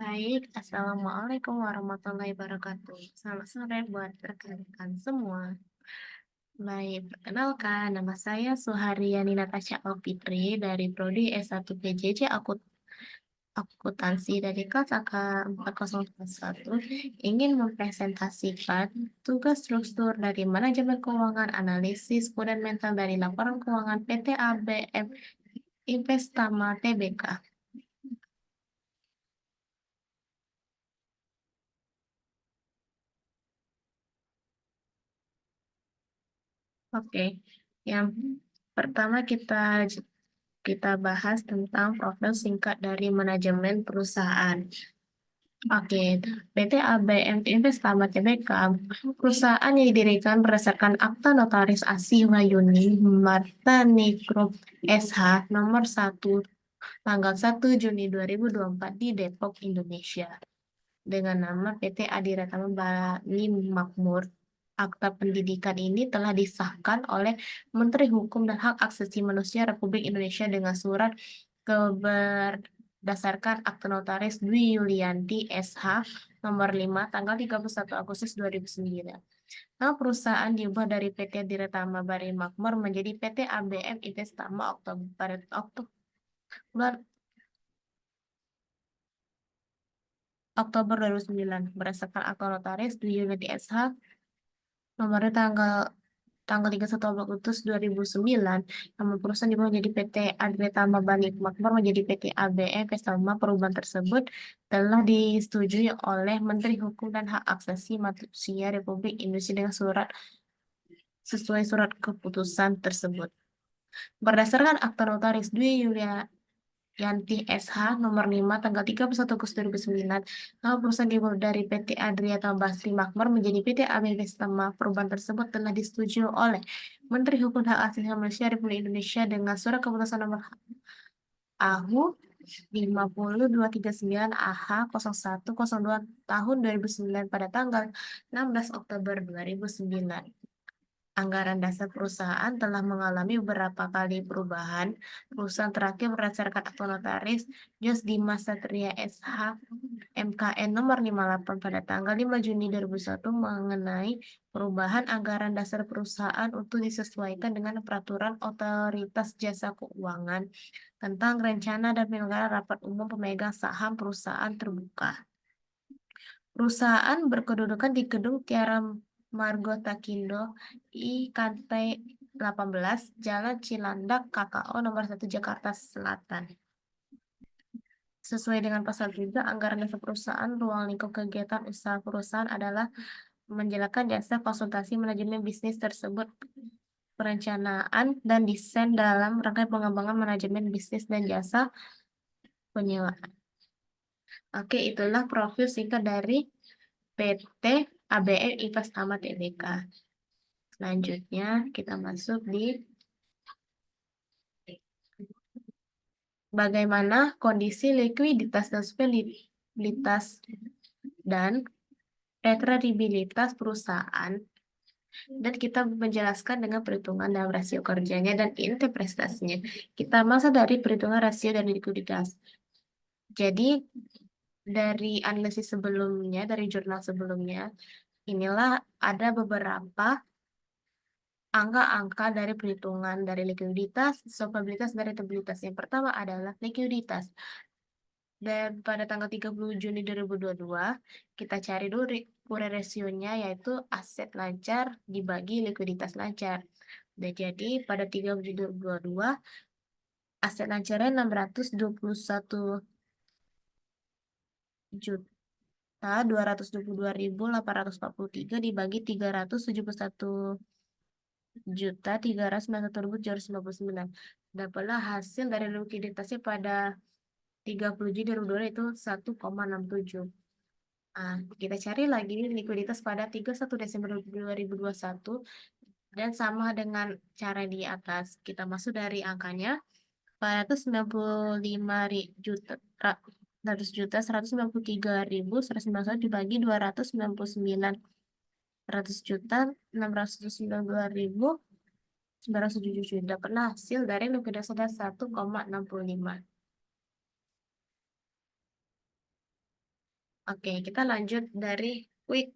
Baik, Assalamualaikum warahmatullahi wabarakatuh. Selamat sore buat rekan-rekan semua. Baik, perkenalkan, nama saya Suharyani Natasha Alfitri dari Prodi S1 PJJ Akuntansi dari kelas AK 4001 ingin mempresentasikan tugas struktur dari manajemen keuangan, analisis fundamental dari laporan keuangan PT ABM Investama Tbk. Oke, yang pertama kita bahas tentang profil singkat dari manajemen perusahaan. Oke, PT ABM Investama Tbk, perusahaan yang didirikan berdasarkan Akta Notaris Asih Wahyuni Martani Group SH nomor 1 tanggal 1 Juni 2024 di Depok, Indonesia dengan nama PT Adiratama Bani Makmur. Akta pendidikan ini telah disahkan oleh Menteri Hukum dan Hak Asasi Manusia Republik Indonesia dengan surat berdasarkan Akta Notaris Dwi Yulianti SH nomor 5 tanggal 31 Agustus 2009. Nama perusahaan diubah dari PT Adiratama Bani Makmur menjadi PT ABM Investama Oktober 2009 berdasarkan Akta Notaris Dwi Yulianti SH nomornya tanggal 31 Agustus 2009, nama perusahaan diubah menjadi PT Adretama Bani Makmur menjadi PT ABF. Nama perubahan tersebut telah disetujui oleh Menteri Hukum dan Hak Asasi Manusia Republik Indonesia dengan sesuai surat keputusan tersebut. Berdasarkan Akta Notaris Dwi Yanti SH nomor 5 tanggal 31 Agustus 2009, nama perusahaan diubah dari PT Adriata Basri Makmur menjadi PT AB Investama. Perubahan tersebut telah disetujui oleh Menteri Hukum dan Hak Asasi Manusia Republik Indonesia dengan surat keputusan nomor AHU 50239 AH 0102 tahun 2009 pada tanggal 16 Oktober 2009. Anggaran dasar perusahaan telah mengalami beberapa kali perubahan. Perusahaan terakhir berdasarkan Akta Notaris Jos Dimas Satria SH MKN nomor 58 pada tanggal 5 Juni 2001 mengenai perubahan anggaran dasar perusahaan untuk disesuaikan dengan peraturan Otoritas Jasa Keuangan tentang rencana dan penyelenggaraan rapat umum pemegang saham perusahaan terbuka. Perusahaan berkedudukan di Gedung Tiara Margota Kindo I Kantai 18, Jalan Cilandak, KKO nomor 1 Jakarta Selatan. Sesuai dengan pasal 3, anggaran dasar perusahaan, ruang lingkup kegiatan usaha perusahaan adalah menjalankan jasa konsultasi manajemen bisnis tersebut, perencanaan dan desain dalam rangka pengembangan manajemen bisnis dan jasa penyewaan. Oke, itulah profil singkat dari PT ABM Investama Tbk. Selanjutnya kita masuk di bagaimana kondisi likuiditas dan stabilitas dan retribusibilitas perusahaan, dan kita menjelaskan dengan perhitungan dalam rasio kerjanya dan inti prestasinya. Kita masuk dari perhitungan rasio dan likuiditas. Jadi dari analisis sebelumnya, dari jurnal sebelumnya, inilah ada beberapa angka-angka dari perhitungan dari likuiditas, solvabilitas, dan rentabilitas. Yang pertama adalah likuiditas. Dan pada tanggal 30 Juni 2022, kita cari dulu Current ratio-nya, yaitu aset lancar dibagi likuiditas lancar. Dan jadi pada 30 Juni 2022, aset lancarnya 621 juta 222.843 dibagi 371.391.759. Dapatlah hasil dari likuiditasnya pada 30 Juni 2022 itu 1,67. Nah, kita cari lagi likuiditas pada 31 Desember 2021 dan sama dengan cara di atas. Kita masuk dari angkanya 495 juta 100 juta 193.191 dibagi 299 100 juta 692.907 dapatlah hasil dari likuiditas ada 1,65. Oke, kita lanjut dari quick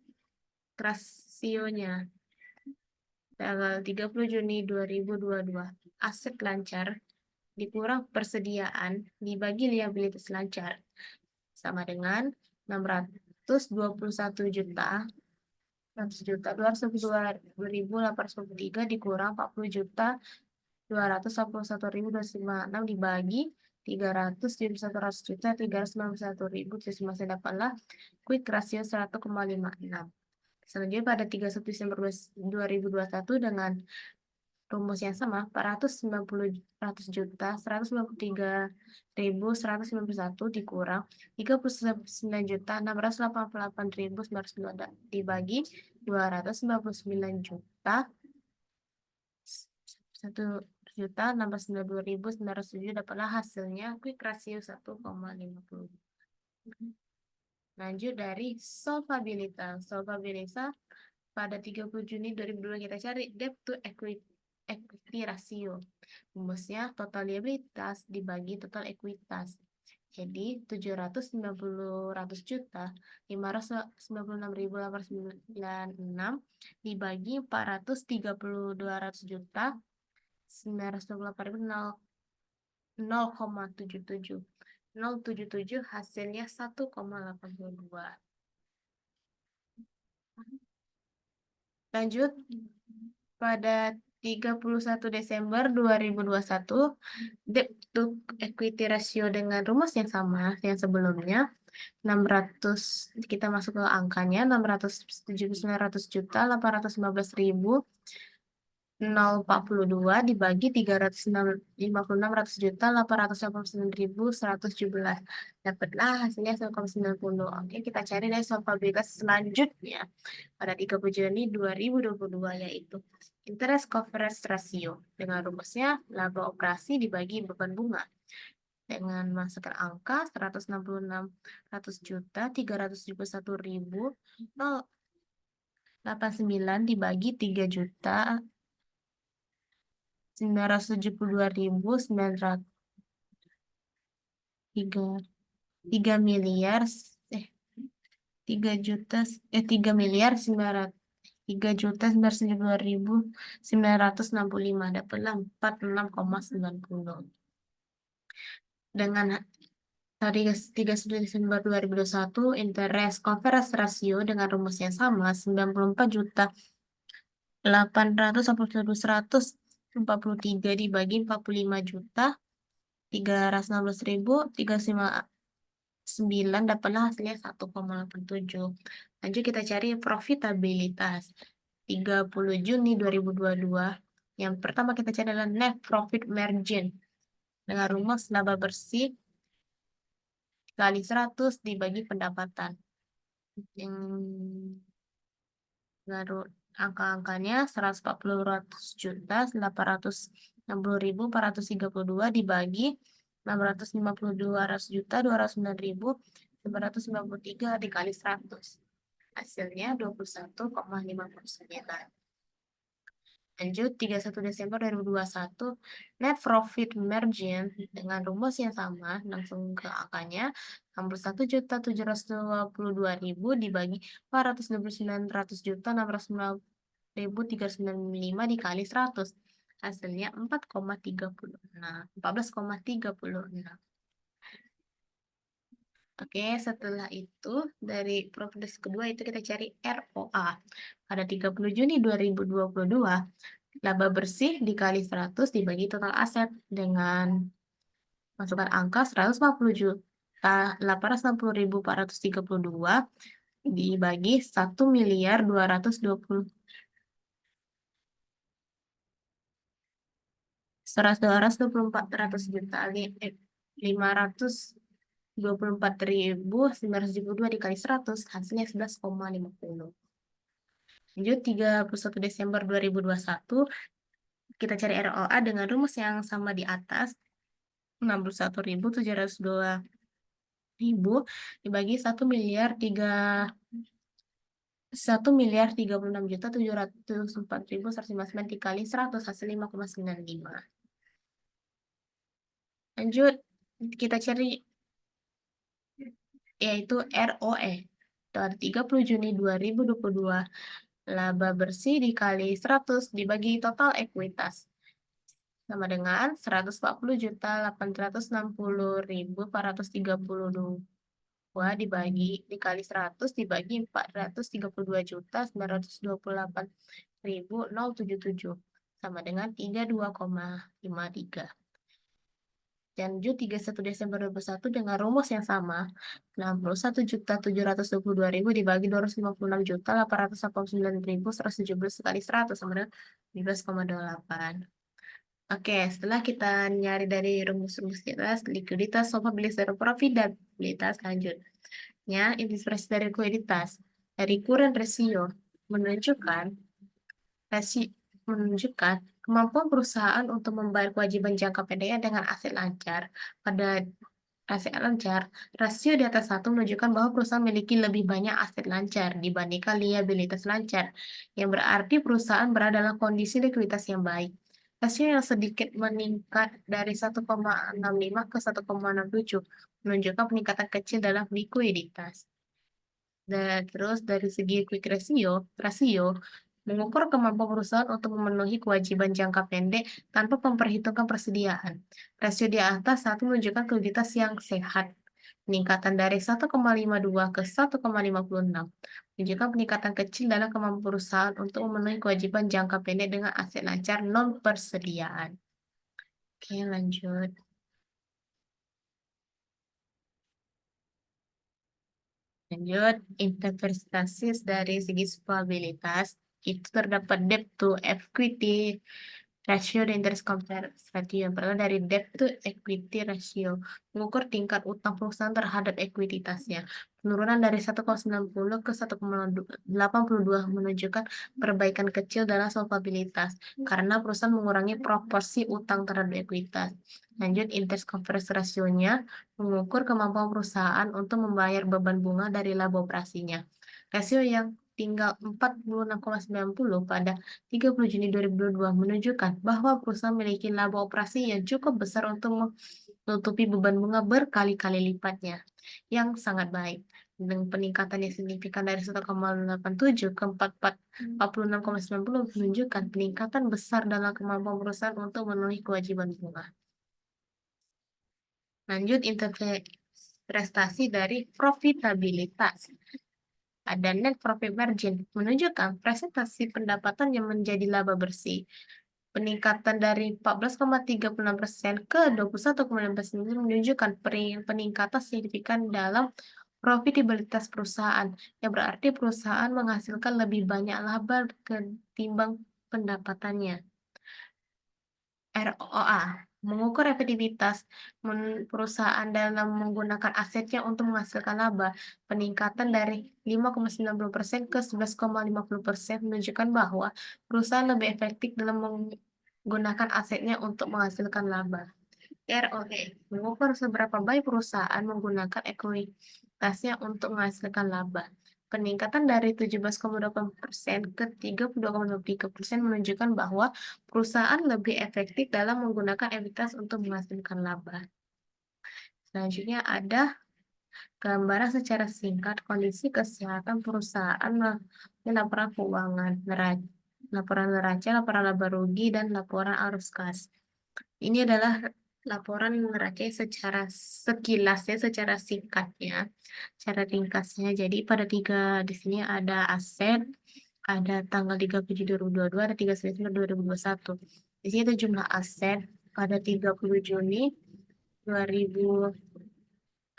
rasionya. Tanggal 30 Juni 2022. Aset lancar dikurang persediaan dibagi liabilitas lancar sama dengan 621 juta 100 juta 222.803 dikurang 40 juta 281.256 dibagi 300 jadi 100 juta 391.000 terus masih dapatlah quick rasio 1,56. Selanjutnya pada 31 Desember 2021 dengan rumus yang sama 490 juta 193.191 dikurang 39.688.909 dibagi 299 juta 1.062.907 dapatlah hasilnya quick rasio 1,50. Lanjut dari solvabilitas. Solvabilitas pada 30 Juni 2002 kita cari debt to equity ratio. Rumusnya total liabilitas dibagi total ekuitas. Jadi 790 juta 596.896 dibagi 432 juta 928.0,77. 0,77 hasilnya 1,82. Lanjut pada 31 Desember 2021 debt to equity ratio dengan rumus yang sama yang sebelumnya 600 kita masuk ke angkanya 679 juta 815.042 dibagi 356 juta 889.117 dapatlah hasilnya 1,90. Oke, kita cari dari solvabilitas selanjutnya pada 30 Juni 2022 yaitu interest coverage ratio dengan rumusnya laba operasi dibagi beban bunga dengan masukkan angka 166 juta 371.089 dibagi 3 juta 972.900 3 miliar 3 miliar 3.972.965 dapatlah 46,90 dengan hari 31 Desember 2021 interest coverage ratio dengan rumus yang sama 94 juta 841.143 dibagi 45 juta 316.359 dapatlah hasilnya 1,87. Lanjut kita cari profitabilitas 30 Juni 2022. Yang pertama kita cari adalah net profit margin dengan rumus laba bersih kali 100 dibagi pendapatan. Yang angka-angkanya 140 juta 860.432 dibagi 652 juta 209.993 dikali 100. Hasilnya 21,59. Lanjut 31 Desember 2021 net profit margin dengan rumus yang sama langsung ke angkanya 61.722.000 dibagi 429 juta 609.395 dikali 100 hasilnya 14,36. Oke, setelah itu dari profit kedua itu kita cari ROA. Pada 30 Juni 2022, laba bersih dikali 100 dibagi total aset dengan masukkan angka 140 juta 860.432 dibagi 1 miliar 220 juta 524.972 dikali 100 hasilnya 11,50. Lanjut 31 Desember 2021 kita cari ROA dengan rumus yang sama di atas 61.702.000 dibagi 1 miliar 36 juta 704.159 dikali 100 hasil 5,95. Lanjut kita cari yaitu ROE. Pada 30 Juni 2022, laba bersih dikali 100 dibagi total ekuitas sama dengan 140.460.432 dikali 100 dibagi 439.928.077 sama dengan 32,53. Lanjut 31 Desember 2021 dengan rumus yang sama. 61.722.000 dibagi 256.889.117 kali 100 sama dengan 12,28. Oke, setelah kita nyari dari rumus-rumus di atas, likuiditas, solvabilitas, dan profitabilitas, lanjutnya intispresi dari likuiditas. Dari current ratio menunjukkan rasi- menunjukkan kemampuan perusahaan untuk membayar kewajiban jangka pendeknya dengan aset lancar. Pada aset lancar, rasio di atas satu menunjukkan bahwa perusahaan memiliki lebih banyak aset lancar dibandingkan liabilitas lancar, yang berarti perusahaan berada dalam kondisi likuiditas yang baik. Rasio yang sedikit meningkat dari 1,65 ke 1,67 menunjukkan peningkatan kecil dalam likuiditas. Dan terus dari segi quick rasio mengukur kemampuan perusahaan untuk memenuhi kewajiban jangka pendek tanpa memperhitungkan persediaan. Rasio di atas satu menunjukkan likuiditas yang sehat. Peningkatan dari 1,52 ke 1,56 menunjukkan peningkatan kecil dalam kemampuan perusahaan untuk memenuhi kewajiban jangka pendek dengan aset lancar non persediaan. Oke, lanjut. Lanjut, interpretasi dari segi solvabilitas itu terdapat debt to equity ratio dan interest coverage ratio. Yang pertama dari debt to equity ratio, mengukur tingkat utang perusahaan terhadap ekuiditasnya. Penurunan dari 1,90 ke 1,82 menunjukkan perbaikan kecil dalam solvabilitas karena perusahaan mengurangi proporsi utang terhadap ekuiditas. Lanjut, interest coverage ratio-nya mengukur kemampuan perusahaan untuk membayar beban bunga dari laba operasinya. Rasio yang tinggal 46,90 pada 30 Juni 2022 menunjukkan bahwa perusahaan memiliki laba operasi yang cukup besar untuk menutupi beban bunga berkali-kali lipatnya, yang sangat baik. Dengan peningkatan yang signifikan dari 1,87 ke 46,90 menunjukkan peningkatan besar dalam kemampuan perusahaan untuk memenuhi kewajiban bunga. Lanjut, prestasi dari profitabilitas. Ada net profit margin, menunjukkan presentasi pendapatan yang menjadi laba bersih. Peningkatan dari 14,36% ke 21,15% menunjukkan peningkatan signifikan dalam profitabilitas perusahaan, yang berarti perusahaan menghasilkan lebih banyak laba ketimbang pendapatannya. ROA mengukur efektivitas perusahaan dalam menggunakan asetnya untuk menghasilkan laba. Peningkatan dari 5,90% ke 11,50% menunjukkan bahwa perusahaan lebih efektif dalam menggunakan asetnya untuk menghasilkan laba. ROE mengukur seberapa baik perusahaan menggunakan ekuitasnya untuk menghasilkan laba. Peningkatan dari 17,8% ke 32,23% menunjukkan bahwa perusahaan lebih efektif dalam menggunakan ekuitas untuk menghasilkan laba. Selanjutnya ada gambaran secara singkat kondisi kesehatan perusahaan melalui laporan keuangan, laporan neraca, laporan laba rugi, dan laporan arus kas. Ini adalah laporan neraca secara sekilasnya, secara singkatnya, cara ringkasnya. Jadi pada di sini ada aset, ada tanggal 30 Juni 2022, ada 3 September 2021. Di sini ada jumlah aset pada 30 Juni 2000,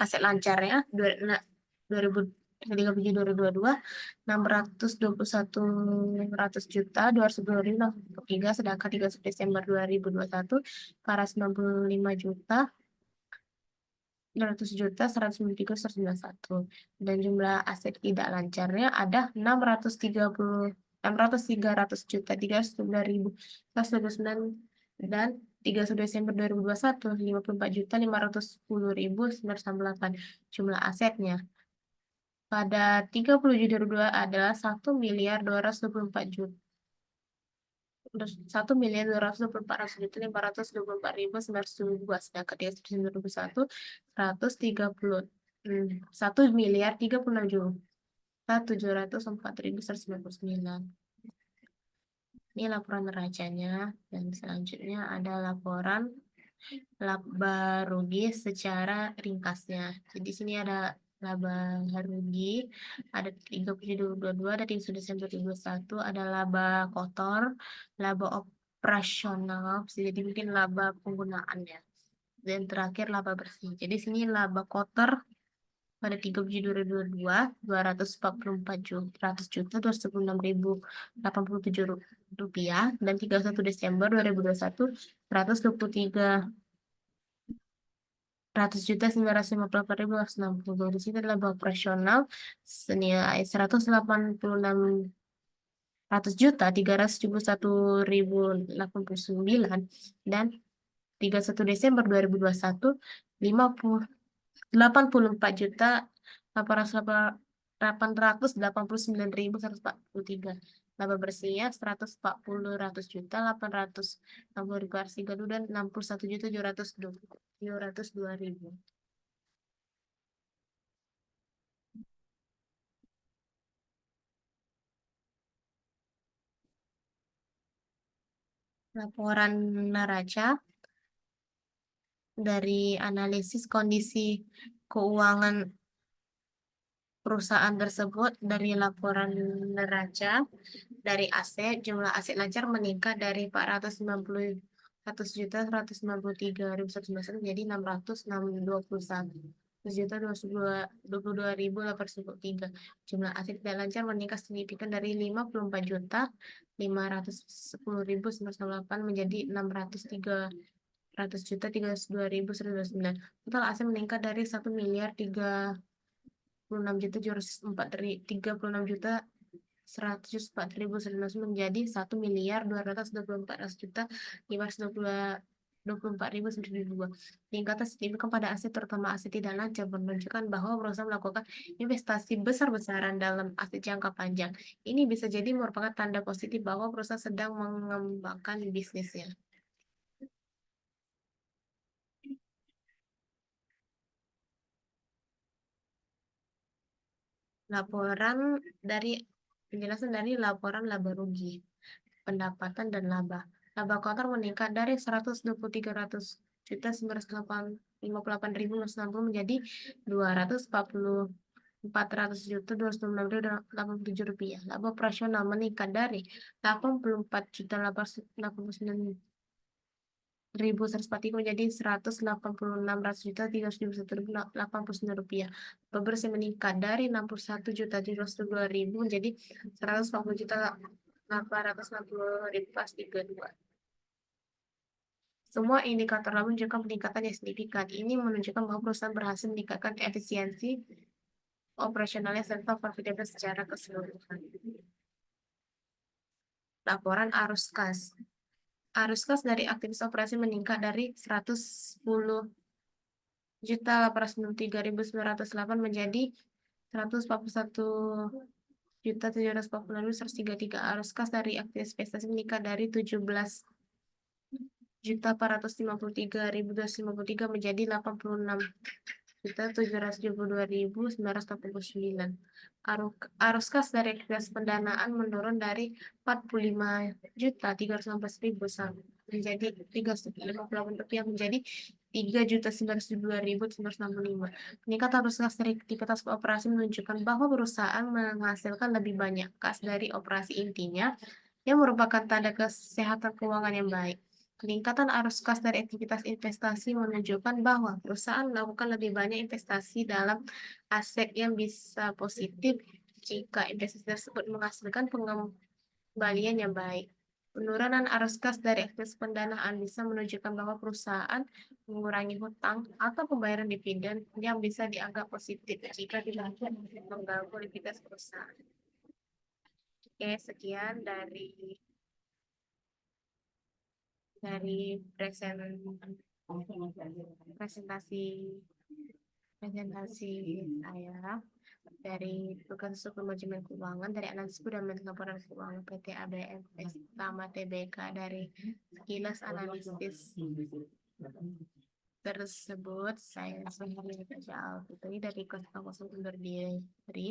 aset lancarnya 2022 621 ratus juta 202.000 sedangkan 30 Desember 2021 para 95.200.191 dan jumlah aset tidak lancarnya ada 633.300.329 dan 31 Desember 2021 54.510.998 jumlah asetnya. Pada 30 Juni 2022 adalah 1.224.524.922 sedangkan di Desember 2021 130 Rp1.036.704.199. Ini laporan neracanya, dan selanjutnya ada laporan laba rugi secara ringkasnya. Jadi sini ada laba rugi, ada 30.2022, ada 30 Desember 2021, ada laba kotor, laba operasional, jadi mungkin laba penggunaannya. Dan terakhir laba bersih. Jadi sini laba kotor pada 30 Juli 2022, 240.400 juta 276.087 rupiah, dan 31 Desember 2021, 124.958.160. Di sini adalah laba operasional senilai 188.371.089, dan 31 Desember 2021, 84.889.143. Laba bersihnya 140.860.860 dan 61.702.000. Laporan neraca dari analisis kondisi keuangan perusahaan tersebut. Dari laporan neraca dari aset, jumlah aset lancar meningkat dari 491.193.191 menjadi 621.021.22.803. Jumlah aset tidak lancar meningkat signifikan dari 54.510.998 menjadi 603.302.129. Total aset meningkat dari 1.036.436.104.000 menjadi 1.204.524.922. Peningkatan signifikan pada aset, terutama aset tidak lancar, menunjukkan bahwa perusahaan melakukan investasi besar-besaran dalam aset jangka panjang. Ini bisa jadi merupakan tanda positif bahwa perusahaan sedang mengembangkan bisnisnya. Penjelasan dari laporan laba rugi, pendapatan dan laba. Laba kotor meningkat dari 123.958.060 menjadi 240.400.296.087 rupiah. Laba operasional meningkat dari 84.891.143 menjadi 186.600.371.089 rupiah. Laba bersih meningkat dari 61.702.000 menjadi 140.860.032. Semua indikator laba menunjukkan peningkatan yang signifikan. Ini menunjukkan bahwa perusahaan berhasil meningkatkan efisiensi operasionalnya serta profitabilitas secara keseluruhan. Laporan arus kas. Arus kas dari aktivitas operasi meningkat dari 110.893.908 menjadi 141.740.133. Arus kas dari aktivitas investasi meningkat dari 17.453.253 menjadi 86.772.989. Arus kas dari aktivitas pendanaan menurun dari 45.316.000 menjadi 358 rupiah menjadi 3.902.965. Peningkatan arus kas dari aktivitas operasi menunjukkan bahwa perusahaan menghasilkan lebih banyak kas dari operasi intinya, yang merupakan tanda kesehatan keuangan yang baik. Peningkatan arus kas dari aktivitas investasi menunjukkan bahwa perusahaan melakukan lebih banyak investasi dalam aset yang bisa positif jika investasi tersebut menghasilkan pengembalian yang baik. Penurunan arus kas dari aktivitas pendanaan bisa menunjukkan bahwa perusahaan mengurangi hutang atau pembayaran dividen yang bisa dianggap positif jika dilakukan untuk mengganggu likuiditas perusahaan. Oke, sekian dari presentasi saya dari tugas suku manajemen keuangan dari analisis fundamental laporan keuangan PT ABM Tama Tbk dari sekilas analisis tersebut. Saya Suhari Fitri dari kelas Fakultas undur diri.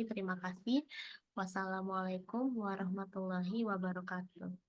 Terima kasih. Wassalamualaikum warahmatullahi wabarakatuh.